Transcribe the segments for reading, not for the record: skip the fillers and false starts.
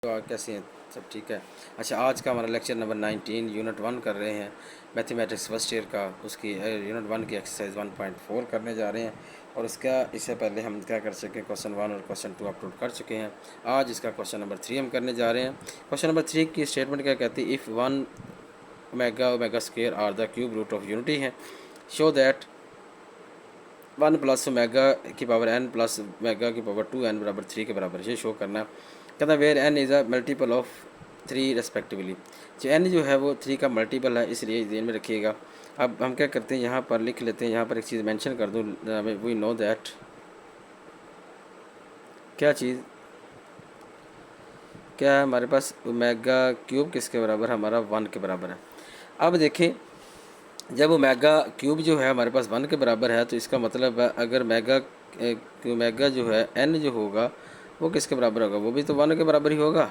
तो कैसे हैं? सब ठीक है। अच्छा, आज का हमारा लेक्चर नंबर 19 यूनिट 1 कर रहे हैं मैथमेटिक्स फर्स्ट ईयर का। उसकी यूनिट 1 की एक्सरसाइज 1.4 करने जा रहे हैं। और इससे पहले हम क्या कर सकें, क्वेश्चन 1 और क्वेश्चन 2 अपलोड कर चुके हैं। आज इसका क्वेश्चन नंबर 3 हम करने जा रहे हैं। क्वेश्चन नंबर 3 की स्टेटमेंट क्या कहती है? If 1 omega square are the cube root of unity है, शो दैट 1 प्लस ओमेगा की पावर n प्लस ओमेगा की पावर 2n बराबर 3 के बराबर। ये शो करना है। कहता है where n is a multiple of 3 respectively. जो n जो है वो 3 का मल्टीपल है, इसलिए ध्यान में रखिएगा। अब हम क्या करते हैं, यहाँ पर लिख लेते हैं। यहाँ पर एक चीज़ मेंशन कर दूँ, वी नो दैट, क्या चीज़, क्या है हमारे पास, ओमेगा क्यूब किसके बराबर है? हमारा 1 के बराबर है। अब देखें, जब ओमेगा क्यूब जो है हमारे पास 1 के बराबर है, तो इसका मतलब है अगर ओमेगा जो है n जो होगा वो किसके बराबर होगा? वो भी तो 1 के बराबर ही होगा।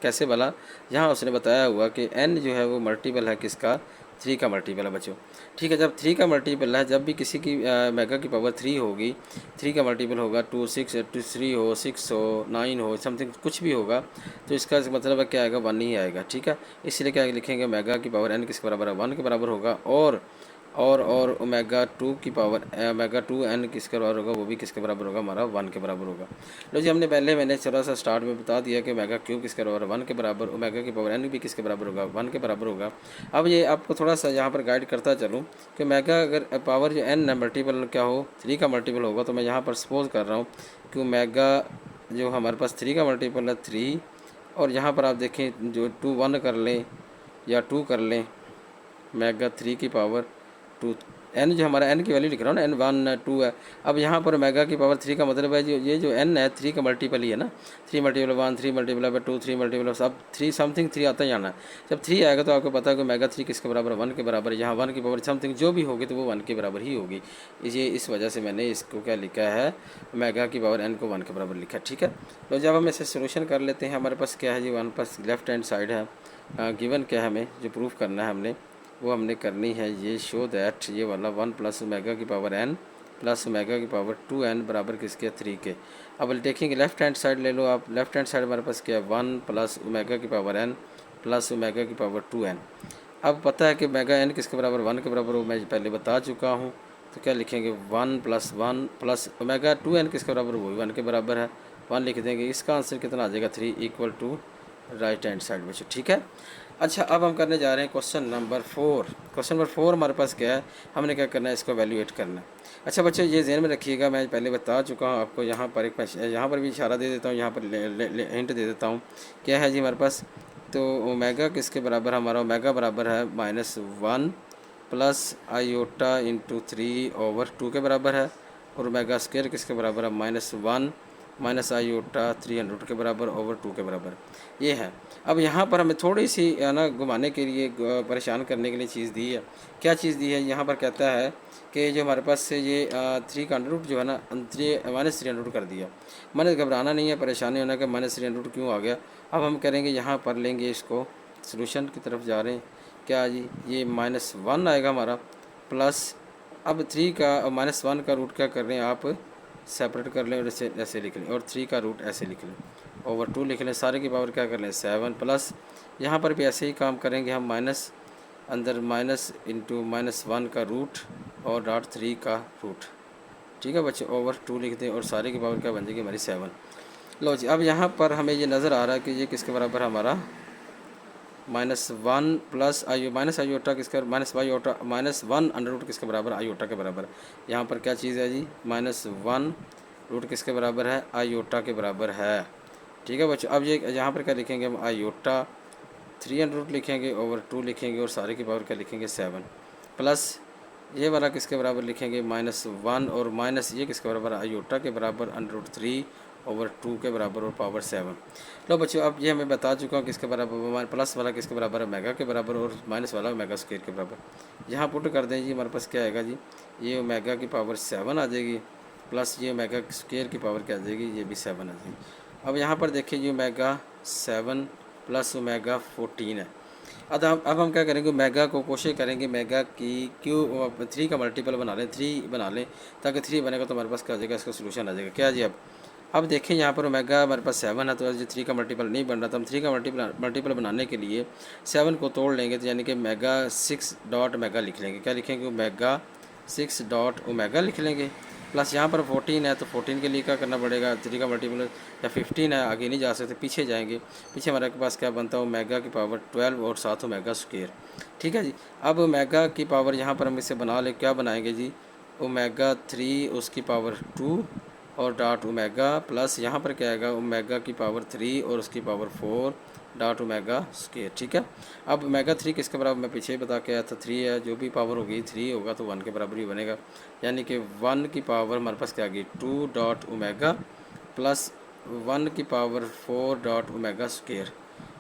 कैसे भला? यहाँ उसने बताया हुआ कि n जो है वो मल्टीपल है किसका? 3 का मल्टीपल है बच्चों। ठीक है, जब 3 का मल्टीपल है, जब भी किसी की मेगा की पावर 3 होगी, 3 का मल्टीपल होगा 2, 6, 2, 3 हो, 6 हो, 9 हो, समथिंग कुछ भी होगा, तो इसका मतलब है क्या आएगा? 1 ही आएगा। ठीक है, इसलिए क्या लिखेंगे, मेगा की पावर n किसके बराबर है? 1 के बराबर होगा। और ओमेगा 2 की पावर ओमेगा 2n किसके बराबर होगा? वो भी किसके बराबर होगा? हमारा 1 के बराबर होगा। लो जी, मैंने थोड़ा सा स्टार्ट में बता दिया कि ओमेगा क्यूब किसके बराबर है? 1 के बराबर। ओमेगा की पावर n भी किसके बराबर होगा? 1 के बराबर होगा। अब ये आपको थोड़ा सा यहाँ पर गाइड करता चलूँ कि ओमेगा अगर पावर जो n है मल्टीपल क्या हो, 3 का मल्टीपल होगा, तो मैं यहाँ पर सपोज कर रहा हूँ कि ओमेगा जो हमारे पास 3 का मल्टीपल है 3, और यहाँ पर आप देखें जो 2 1 कर लें या 2 कर लें, ओमेगा 3 की पावर 2, n जो हमारा n की वैल्यू लिख रहा हूँ ना, n 1 2 है। अब यहाँ पर ओमेगा की पावर 3 का मतलब है ये जो n है 3 का मल्टीपल ही है ना। 3 मल्टीपल 1, 3 मल्टीपल 2, 3 मल्टीपल अब 3 समथिंग 3 आता ही आना है। जब 3 आएगा तो आपको पता है कि ओमेगा 3 किसके बराबर है? 1 के बराबर है। यहाँ 1 की पावर समथिंग जो भी होगी तो वो 1 के बराबर ही होगी। ये इस वजह से मैंने इसको क्या लिखा है, ओमेगा की पावर n को 1 के बराबर लिखा। ठीक है, तो जब हम इसे सोल्यूशन कर लेते हैं, हमारे पास क्या है जी, वन पास लेफ्ट हैंड साइड है, गिवन क्या है, हमें जो प्रूफ करना है वो हमने करनी है। ये शो दैट ये वाला 1 प्लस ओमेगा की पावर n प्लस ओमेगा की पावर 2n बराबर किसके? 3 के। अब देखेंगे लेफ्ट हैंड साइड ले लो आप। लेफ्ट हैंड साइड हमारे पास क्या है? 1 प्लस ओमेगा की पावर n प्लस ओमेगा की पावर 2n। अब पता है कि ओमेगा n किसके बराबर? 1 के बराबर हो, मैं पहले बता चुका हूँ। तो क्या लिखेंगे? 1 प्लस ओमेगा 2n किसके बराबर? वो भी 1 के बराबर है, 1 लिख देंगे। इसका आंसर कितना आ जाएगा? 3 equal to right hand side में। ठीक है। अच्छा, अब हम करने जा रहे हैं क्वेश्चन नंबर 4। क्वेश्चन नंबर 4 हमारे पास क्या है, हमने क्या करना है, इसको वैल्यूएट करना है। अच्छा बच्चों, ये ध्यान में रखिएगा, मैं पहले बता चुका हूँ आपको। यहाँ पर यहाँ पर भी इशारा दे देता हूँ, यहाँ पर हिंट दे देता हूँ। क्या है जी हमारे पास? तो ओमेगा किसके बराबर? हमारा ओमेगा बराबर है -1 प्लस आयोटा इंटू 3/2 के बराबर है। और ओमेगा स्क्वायर किसके बराबर है? -1 माइनस आयोटा 300 के बराबर ओवर 2 के बराबर। ये है। अब यहाँ पर हमें थोड़ी सी ना घुमाने के लिए, परेशान करने के लिए चीज़ दी है। क्या चीज़ दी है? यहाँ पर कहता है कि जो हमारे पास से ये 3 का अंडर रूट जो है ना, -300 कर दिया। मैंने घबराना नहीं है, परेशानी होना कि -300 क्यों आ गया। अब हम करेंगे, यहाँ पर लेंगे इसको, सोल्यूशन की तरफ जा रहे हैं। क्या जी, ये -1 आएगा हमारा, प्लस अब 3 का -1 का रूट क्या कर रहे हैं आप? सेपरेट कर लें और इसे ऐसे लिख लें, और 3 का रूट ऐसे लिख लें, ओवर 2 लिख लें। सारे की पावर क्या कर लें? 7 प्लस यहाँ पर भी ऐसे ही काम करेंगे हम, माइनस अंदर माइनस इंटू -1 का रूट और डॉट 3 का रूट। ठीक है बच्चे, ओवर 2 लिख दें और सारे की पावर क्या बन जाएगी? हमारी 7। लो जी, अब यहाँ पर हमें ये नज़र आ रहा है कि ये किसके बराबर है? हमारा -1 प्लस माइनस आयोटा किसका? -1 अंडर रूट किसके बराबर? आयोटा के बराबर। यहाँ पर क्या चीज़ है जी? -1 रूट किसके बराबर है? आयोटा के बराबर है। ठीक है बच्चों, अब ये यहाँ पर क्या लिखेंगे हम? आयोटा 3 रूट लिखेंगे, ओवर 2 लिखेंगे, और सारे की पावर क्या लिखेंगे? 7 प्लस ये वाला किसके बराबर लिखेंगे? -1 और माइनस ये किसके बराबर? आयोटा के बराबर √3 ओवर 2 के बराबर और पावर 7। लो बच्चों, अब ये हमें बता चुका हूँ किसके बराबर, प्लस वाला किसके बराबर है? ओमेगा के बराबर, और माइनस वाला ओमेगा स्क्वायर के बराबर। यहाँ पुट कर दें जी, हमारे पास क्या आएगा जी? ये ओमेगा की पावर 7 आ जाएगी, प्लस ये ओमेगा स्क्वायर की पावर क्या आ जाएगी? ये भी 7 आ जाएगी। अब यहाँ पर देखिए जी, ओमेगा 7 प्लस ओमेगा 14 है। अब हम क्या करेंगे? ओमेगा को कोशिश करेंगे ओमेगा की क्यों 3 का मल्टीपल बना लें, 3 बना लें, ताकि 3 बनेगा तो हमारे पास क्या आ जाएगा? इसका सोल्यूशन आ जाएगा। क्या जी? अब अब देखिए यहाँ पर ओमेगा हमारे पास 7 है, तो जो 3 का मल्टीपल नहीं बन रहा, तो हम 3 का मल्टीपल बनाने के लिए 7 को तोड़ लेंगे, तो यानी कि मेगा 6 डॉट ओमेगा लिख लेंगे। क्या लिखेंगे? ओमेगा 6 डॉट ओमेगा लिख लेंगे। प्लस यहाँ पर 14 है, तो 14 के लिए क्या करना पड़ेगा? 3 का मल्टीपल या 15 है, आगे नहीं जा सकते, पीछे जाएंगे। पीछे हमारे पास क्या बनता है? ओमेगा की पावर 12 और साथ ओमेगा स्क्वायर। ठीक है जी। अब ओमेगा की पावर यहाँ पर हम इसे बना ले, क्या बनाएंगे जी? ओमेगा 3 उसकी पावर 2 और डॉट ओमेगा प्लस यहाँ पर क्या आएगा? ओमेगा की पावर 3 और उसकी पावर 4 डॉट ओमेगा स्क्वायर। ठीक है। अब ओमेगा 3 किसके बराबर? मैं पीछे ही बता के आया था, 3 है, जो भी पावर होगी 3 होगा तो 1 के बराबर ही बनेगा। यानी कि 1 की पावर हमारे पास क्या आ गई? 2 डॉट ओमेगा प्लस 1 की पावर 4 डॉट ओमेगा स्क्वायर।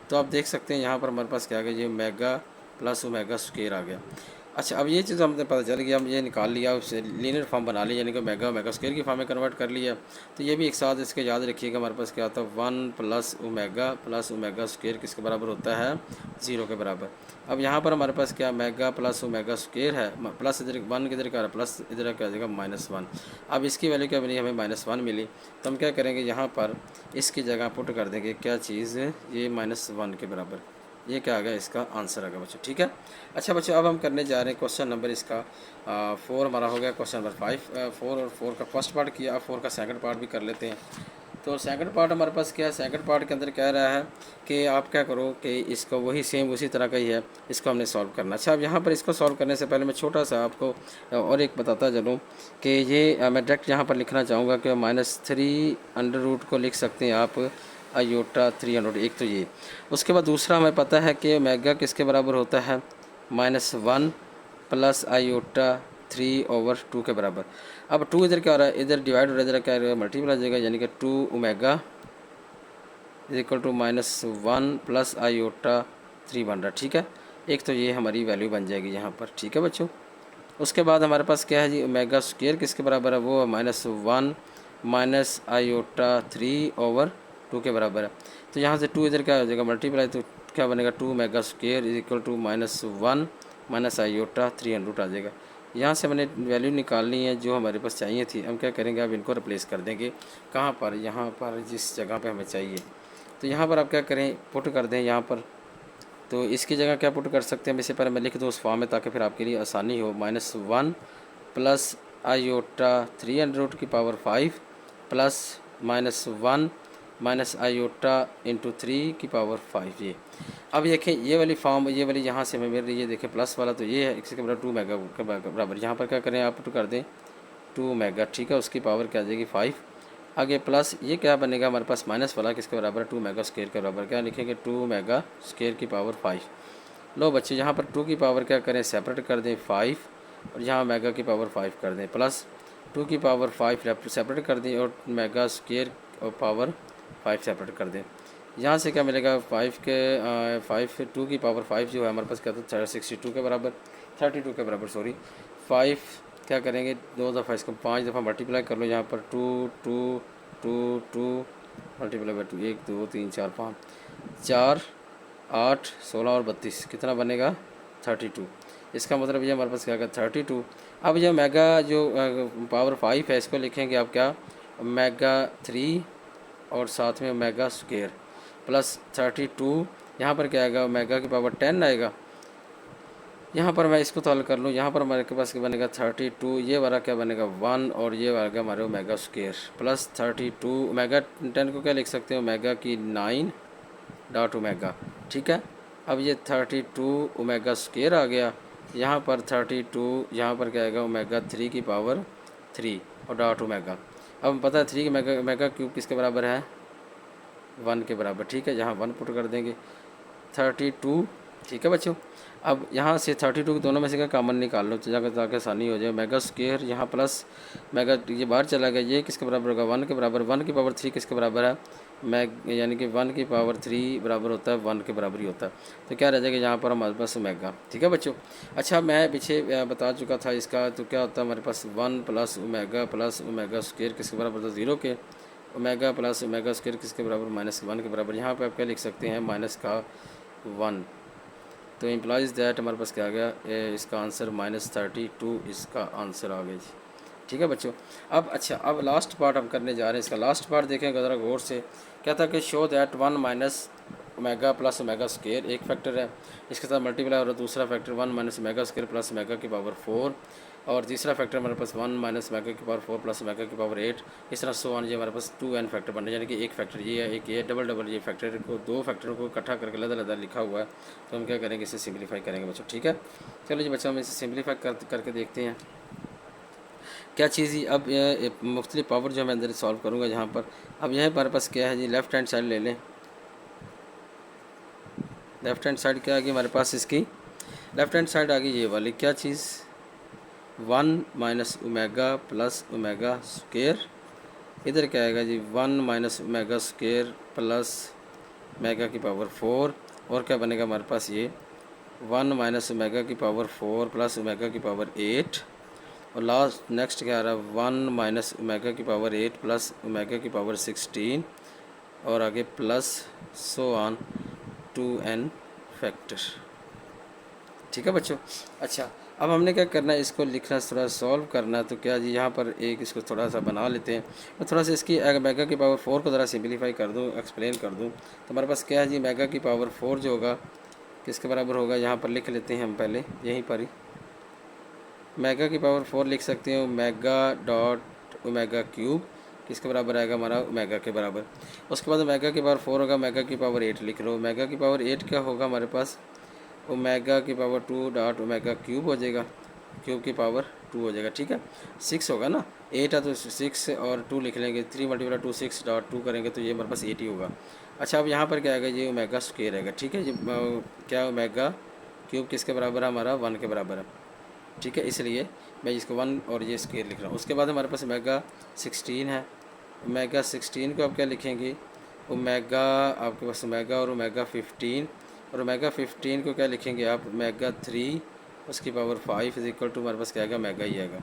तो आप देख सकते हैं यहाँ पर हमारे पास क्या आ गया? ये ओमेगा प्लस ओमेगा स्क्वायर आ गया। अच्छा, अब ये चीज़ हमने पता चल गया, हम ये निकाल लिया, उससे लीनियर फॉर्म बना लिया, यानी कि ओमेगा स्क्वायर की फॉर्म में कन्वर्ट कर लिया। तो ये भी एक साथ इसके याद रखिएगा, हमारे पास क्या आता है? 1 प्लस ओमेगा स्क्वायर किसके बराबर होता है? 0 के बराबर। अब यहाँ पर हमारे पास क्या? ओमेगा प्लस ओमेगा स्क्वायर है, प्लस इधर 1 किधर का, प्लस इधर क्या आ जाएगा? -1। अब इसकी वैल्यू क्या बनी? हमें -1 मिली, तो हम क्या करेंगे? यहाँ पर इसकी जगह पुट कर देंगे क्या चीज़? ये -1 के बराबर। ये क्या आ गया? इसका आंसर आ गया बच्चों। ठीक है। अच्छा बच्चों, अब हम करने जा रहे हैं क्वेश्चन नंबर इसका 4 हमारा हो गया। क्वेश्चन नंबर 5 4 और 4 का फर्स्ट पार्ट किया, अब 4 का सेकंड पार्ट भी कर लेते हैं। तो सेकंड पार्ट हमारे पास क्या है? सेकंड पार्ट के अंदर कह रहा है कि आप क्या करो कि इसको वही सेम उसी तरह का ही है, इसको हमने सॉल्व करना। अच्छा, अब यहाँ पर इसको सॉल्व करने से पहले मैं छोटा सा आपको और एक बताता चलूँ कि ये मैं डायरेक्ट यहाँ पर लिखना चाहूँगा कि -3 अंडर रूट को लिख सकते हैं आप आयोटा 300। एक तो ये, उसके बाद दूसरा हमें पता है कि ओमेगा किसके बराबर होता है? -1 प्लस आयोटा 3/2 के बराबर। अब 2 इधर क्या हो रहा है? इधर डिवाइड हो रहा है, इधर क्या रहेगा? मल्टीपल आ जाएगा, यानी कि 2 omega is equal to -1 plus iota 3 बन रहा है। ठीक है। एक तो ये हमारी वैल्यू बन जाएगी यहाँ पर। ठीक है बच्चों। उसके बाद हमारे पास क्या है जी? ओमेगा स्क्वायर किसके बराबर है? वो -1 माइनस आयोटा 3/2 के बराबर है। तो यहाँ से 2 इधर क्या हो जाएगा? मल्टीप्लाई, तो क्या बनेगा? 2 omega square is equal to -1 minus iota 300 आ जाएगा। यहाँ से मैंने वैल्यू निकालनी है जो हमारे पास चाहिए थी। हम क्या करेंगे? अब इनको रिप्लेस कर देंगे। कहाँ पर? यहाँ पर, जिस जगह पे हमें चाहिए। तो यहाँ पर आप क्या करें? पुट कर दें यहाँ पर। तो इसकी जगह क्या पुट कर सकते हैं? इससे पहले मैं लिख दूँ उस फॉर्म में, ताकि फिर आपके लिए आसानी हो। -1 प्लस आयोटा 300 की power 5 plus -1 minus iota into 3 की पावर 5। ये अब देखें, ये वाली फॉर्म, ये वाली यहाँ से हमें मिल रही है, देखें प्लस वाला, तो ये है इसके बराबर 2 मेगा के बराबर। यहाँ पर क्या करें? आप पुट कर दें 2 मेगा। ठीक है। उसकी पावर क्या आ जाएगी? 5। आगे प्लस ये क्या बनेगा हमारे पास? माइनस वाला किसके बराबर है? 2 मेगा स्क्वायर के बराबर। क्या लिखेंगे? 2 मेगा स्क्वायर की पावर 5। लो बच्चे, यहाँ पर 2 की पावर क्या करें? सेपरेट कर दें 5, और यहाँ मेगा की पावर 5 कर दें, प्लस 2 की पावर 5 सेपरेट कर दें, और मेगा स्क्वायर और पावर 5 सेपरेट कर दें। यहाँ से क्या मिलेगा? 2 की पावर 5 जो है हमारे पास क्या था? 62 के बराबर, 32 के बराबर सॉरी। 5 क्या करेंगे? 2 दफ़ा इसको 5 दफ़ा मल्टीप्लाई कर लो। यहाँ पर 2 2 2 2 मल्टीप्लाई बाई 2, 1 2 3 4 5 4 8 16 और 32 कितना बनेगा? 32। इसका मतलब ये हमारे पास क्या? 32। अब ये मेगा जो पावर 5 है, इसको लिखेंगे आप क्या? मेगा 3 और साथ में मेगा स्क्वायर प्लस 32। यहाँ पर क्या आएगा? मेगा की पावर 10 आएगा। यहाँ पर मैं इसको तो हल कर लूँ। यहाँ पर हमारे पास क्या बनेगा? 32। ये वाला क्या बनेगा? 1, और ये वाला हमारे ओमेगा स्क्वायर प्लस 32। ओमेगा 10 को क्या लिख सकते हैं? ओमेगा की 9 डॉट ओमेगा। ठीक है। अब ये 32 ओमेगा स्क्वायर आ गया। यहाँ पर 32, यहाँ पर क्या आएगा? ओमेगा 3 की पावर 3 और डॉट ओमेगा। अब हम पता है 3 मेगा क्यूब किसके बराबर है? 1 के बराबर। ठीक है। यहाँ 1 पुट कर देंगे, 32। ठीक है बच्चों। अब यहाँ से 32 के दोनों में से क्या कॉमन निकाल लो, तो जाकर ताकि आसानी हो जाए। मेगा स्क्वायर यहाँ प्लस मेगा, ये बाहर चला गया, ये किसके बराबर होगा? 1 के बराबर। 1 की पावर 3 किसके बराबर है? यानी कि 1 की पावर 3 बराबर होता है 1 के बराबर ही होता है। तो क्या रह जाएगा यहाँ पर हमारे पास? ओमेगा। ठीक है बच्चों। अच्छा, मैं पीछे बता चुका था इसका, तो क्या होता है हमारे पास? 1 प्लस ओमेगा स्क्वायर किसके बराबर था? 0 के। ओमेगा प्लस ओमेगा स्क्वायर किसके बराबर? -1 के बराबर। यहाँ पे आप क्या लिख सकते हैं? -1। तो इम्प्लाइज दैट हमारे पास क्या आ गया? इसका आंसर -32 इसका आंसर आ गया जी। ठीक है बच्चों। अब अच्छा, अब लास्ट पार्ट हम करने जा रहे हैं। इसका लास्ट पार्ट देखेंगे ज़रा गौर से। क्या था कि show that 1 minus omega plus omega square एक फैक्टर है, इसके साथ मल्टीप्लाई हो रहा है दूसरा factor 1 minus omega square plus omega की पावर 4, और तीसरा फैक्टर हमारे पास 1 माइनस ओमेगा की पावर 4 प्लस ओमेगा की पावर 8। इस तरह सो ऑन, ये हमारे पास 2n फैक्टर बन रहे हैं, यानी कि एक फैक्टर ये है, एक ये डबल डबल ये फैक्टर को, दो फैक्टरों को इकट्ठा करके अलग अलग लिखा हुआ है। तो हम क्या करेंगे, इसे सिंप्लीफाई करेंगे बच्चों। ठीक है, चलो जी बच्चों, हम इसे सिंप्लीफाई करके देखते हैं क्या चीज़ ही। अब मुख्तलिफ पावर जो मैं अंदर सॉल्व करूँगा यहाँ पर। अब यहाँ हमारे पास क्या है जी, लेफ़्ट हैंड साइड ले लें। लेफ़्ट हैंड साइड क्या आ गई हमारे पास, इसकी लेफ़्ट हैंड साइड आ गई ये वाली क्या चीज़, 1 minus omega plus omega square. इधर क्या आएगा जी, 1 minus omega square plus omega की पावर 4, और क्या बनेगा हमारे पास ये 1 माइनस ओमेगा की पावर 4 प्लस ओमेगा की पावर 8, और लास्ट नेक्स्ट क्या आ रहा है 1 माइनस ओमेगा की पावर 8 प्लस ओमेगा की पावर 16, और आगे plus so on 2n factor. ठीक है बच्चों। अच्छा, अब हमने क्या करना है, इसको लिखना थोड़ा सॉल्व करना। तो क्या जी, यहाँ पर एक इसको थोड़ा सा बना लेते हैं। मैं थोड़ा सा इसकी ओमेगा की पावर 4 को ज़रा सिंप्लीफाई कर दूँ, एक्सप्लेन कर दूँ। तो हमारे पास क्या है जी, ओमेगा की पावर 4 जो होगा किसके बराबर होगा, यहाँ पर लिख लेते हैं हम पहले यहीं पर ही। ओमेगा की पावर 4 लिख सकते हैं ओमेगा डॉट ओमेगा क्यूब, किसके बराबर आएगा हमारा, ओमेगा के बराबर। उसके बाद ओमेगा की पावर 4 होगा, ओमेगा की पावर 8 लिख लो। ओमेगा की पावर 8 क्या होगा हमारे पास, ओमेगा की पावर 2 डॉट ओमेगा क्यूब हो जाएगा, क्यूब की पावर 2 हो जाएगा। ठीक है, 6 होगा ना, 8 है तो 6 और 2 लिख लेंगे, 3 मल्टीप्लाई 2 6 डॉट 2 करेंगे तो ये हमारे पास 8 ही होगा। अच्छा, अब यहाँ पर क्या आएगा, ये ओमेगा स्क्वायर आएगा। ठीक है, ये क्या ओमेगा क्यूब किसके बराबर है हमारा, 1 के बराबर है। ठीक है, इसलिए मैं इसको 1 और ये स्क्वायर लिख रहा हूँ। उसके बाद हमारे पास ओमेगा 16 है। ओमेगा 16 को आप क्या लिखेंगे, ओमेगा आपके पास ओमेगा और ओमेगा 15, और ओमेगा 15 को क्या लिखेंगे आप, ओमेगा 3 उसकी पावर 5 इज इक्वल टू हमारे पास क्या आएगा, ओमेगा ही आएगा।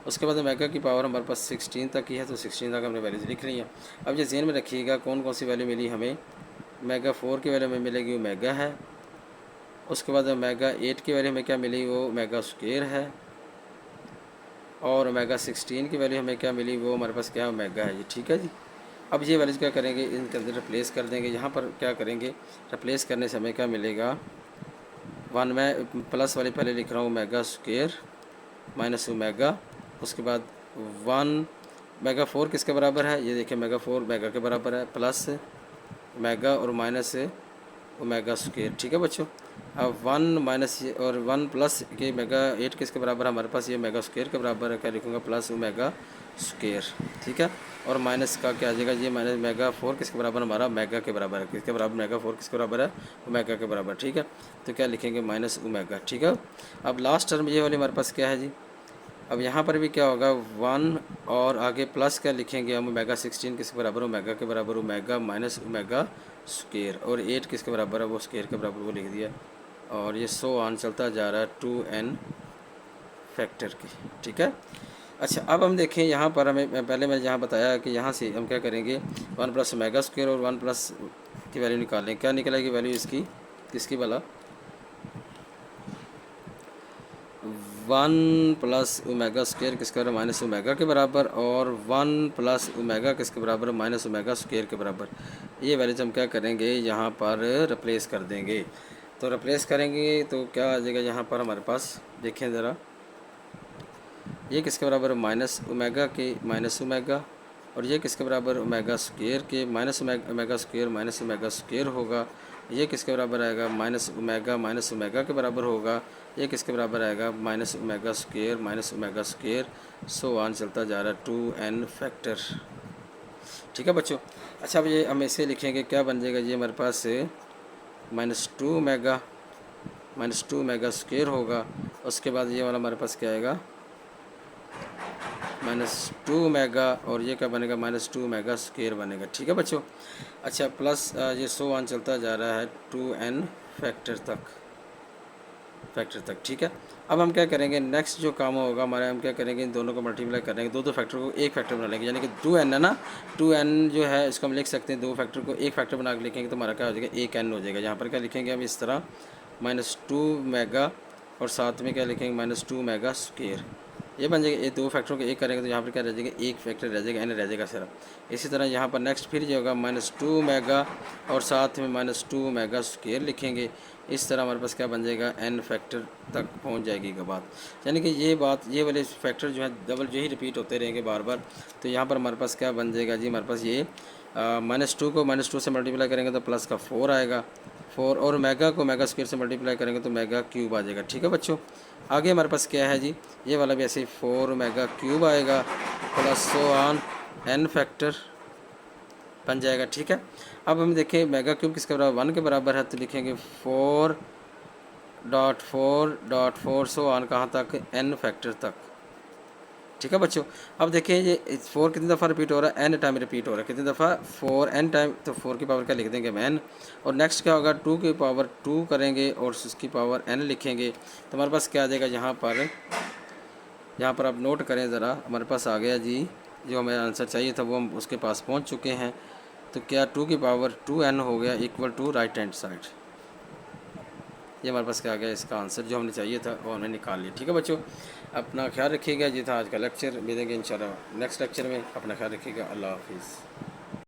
उसके बाद ओमेगा की पावर हमारे पास 16 तक ही है, तो 16 तक हमने वैल्यूज लिख रही है। अब ये ज़हन में रखिएगा कौन कौन सी वैल्यू मिली हमें। ओमेगा 4 की वैल्यू हमें मिलेगी ओमेगा है। उसके बाद ओमेगा 8 की वैल्यू हमें क्या मिली, वो ओमेगा स्क्वायर है। और ओमेगा 16 की वैल्यू हमें क्या मिली, वो हमारे पास क्या ओमेगा है जी। ठीक है जी। अब ये वैल्यूज क्या करेंगे, इनके अंदर रिप्लेस कर देंगे। यहाँ पर क्या करेंगे, रिप्लेस करने से हमें क्या मिलेगा, 1 में प्लस वाली पहले लिख रहा हूँ ओमेगा स्क्वायर माइनस ओमेगा, उसके बाद 1 ओमेगा 4 किसके बराबर है, ये देखिए ओमेगा 4 ओमेगा के बराबर है, प्लस ओमेगा और माइनस ओमेगा स्क्वायर। ठीक है बच्चों। अब 1 माइनस और 1 प्लस के ओमेगा 8 किसके बराबर है हमारे पास, ये ओमेगा स्क्वायर के बराबर है, क्या लिखूँगा प्लस ओमेगा स्क्वायर। ठीक है, और माइनस का क्या आ जाएगा, ये माइनस ओमेगा 4 किसके बराबर हमारा, ओमेगा के बराबर है। किसके बराबर, ओमेगा 4 किसके बराबर है, ओमेगा के बराबर। ठीक है, तो क्या लिखेंगे माइनस ओमेगा। ठीक है, अब लास्ट टर्म ये वाली हमारे पास क्या है जी। अब यहाँ पर भी क्या होगा, 1 और आगे प्लस क्या लिखेंगे हम, ओमेगा 16 किसके बराबर, ओमेगा के बराबर, ओमेगा माइनस ओमेगा स्क्वायर, और 8 किसके बराबर है, वो स्क्वायर के बराबर, वो लिख दिया। और ये सो ऑन चलता जा रहा है 2n फैक्टर की। ठीक है। अच्छा, अब हम देखें यहाँ पर हमें पहले मैंने यहाँ बताया कि यहाँ से हम क्या करेंगे, 1 प्लस ओमेगा स्क्वायर और 1 प्लस की वैल्यू निकालें। क्या निकलेगी वैल्यू इसकी, किसकी भला, 1 प्लस ओमेगा स्क्वायर किसके बराबर, माइनस ओमेगा के बराबर, और 1 प्लस ओमेगा किसके बराबर, माइनस ओमेगा स्क्वायर के बराबर। ये वैल्यूज हम क्या करेंगे, यहाँ पर रिप्लेस कर देंगे। तो रिप्लेस करेंगे तो क्या आ जाएगा, यहाँ पर हमारे पास देखें ज़रा, ये किसके बराबर है, माइनस ओमेगा के माइनस ओमेगा, और ये किसके बराबर, ओमेगा स्क्वायर के minus omega square minus omega square होगा। ये किसके बराबर आएगा, माइनस ओमेगा के बराबर होगा। ये किसके बराबर आएगा, minus omega square, so on चलता जा रहा है 2n फैक्टर। ठीक है बच्चों। अच्छा, अब ये हम इसे लिखेंगे, क्या बन जाएगा, ये हमारे पास -2 ओमेगा स्क्वायर होगा। उसके बाद ये वाला हमारे पास क्या आएगा, -2 ओमेगा, और ये क्या बनेगा, -2 ओमेगा स्क्वायर बनेगा। ठीक है बच्चों। अच्छा, प्लस ये सो ऑन चलता जा रहा है 2n फैक्टर तक। ठीक है, अब हम क्या करेंगे, नेक्स्ट जो काम होगा हमारे, हम क्या करेंगे, इन दोनों को मल्टीप्लाई करेंगे, दो फैक्टर को एक फैक्टर बना लेंगे, यानी कि 2n है ना, 2n जो है इसको हम लिख सकते हैं, दो फैक्टर को एक फैक्टर बना के लिखेंगे तो हमारा क्या हो जाएगा, 1n हो जाएगा। यहाँ पर क्या लिखेंगे हम इस तरह, -2 ओमेगा, और साथ में क्या लिखेंगे, -2 ओमेगा स्क्वायर। ये बन जाएगा, ये दो फैक्टरों को एक करेंगे तो यहाँ पर क्या रह जाएगा, एक फैक्टर रह जाएगा, एन रह जाएगा सिर्फ। इसी तरह यहाँ पर नेक्स्ट फिर जो होगा -2 मेगा और साथ में -2 मेगा स्क्वायर लिखेंगे। इस तरह हमारे पास क्या बन जाएगा, एन फैक्टर तक पहुँच जाएगी का बात। यानी कि ये बात, ये वाले फैक्टर जो है डबल जो ही रिपीट होते रहेंगे बार बार। तो यहाँ पर हमारे पास क्या बन जाएगा जी, हमारे पास ये -2 को -2 से मल्टीप्लाई करेंगे तो प्लस का 4 आएगा, 4, और मेगा को मेगा स्क्वायर से मल्टीप्लाई करेंगे तो मेगा क्यूब आ जाएगा। ठीक है बच्चों, आगे हमारे पास क्या है जी, ये वाला भी ऐसे ही 4 मेगा क्यूब आएगा plus so on an factor बन जाएगा। ठीक है, अब हम देखें मेगा क्यूब किसके बराबर, 1 के बराबर है, तो लिखेंगे 4.4.4 सो ऑन कहाँ तक, एन फैक्टर तक। ठीक है बच्चों, अब देखिए ये 4 कितनी दफ़ा रिपीट हो रहा है, एन टाइम रिपीट हो रहा है, कितनी दफ़ा, 4 एन टाइम। तो 4 की पावर क्या लिख देंगे हम, एन, और नेक्स्ट क्या होगा, 2 की पावर 2 करेंगे और उसकी पावर एन लिखेंगे। तो हमारे पास क्या आ जाएगा, यहाँ पर आप नोट करें ज़रा, हमारे पास आ गया जी, जो हमें आंसर चाहिए था वो हम उसके पास पहुँच चुके हैं। तो क्या 2 की पावर 2n हो गया equal to right hand side. ये हमारे पास क्या आ गया, इसका आंसर जो हमने चाहिए था वो हमने निकाल लिया। ठीक है बच्चों, अपना ख्याल रखिएगा। ये था आज का लेक्चर, मिलेंगे इंशाल्लाह नेक्स्ट लेक्चर में। अपना ख्याल रखिएगा, अल्लाह हाफिज़।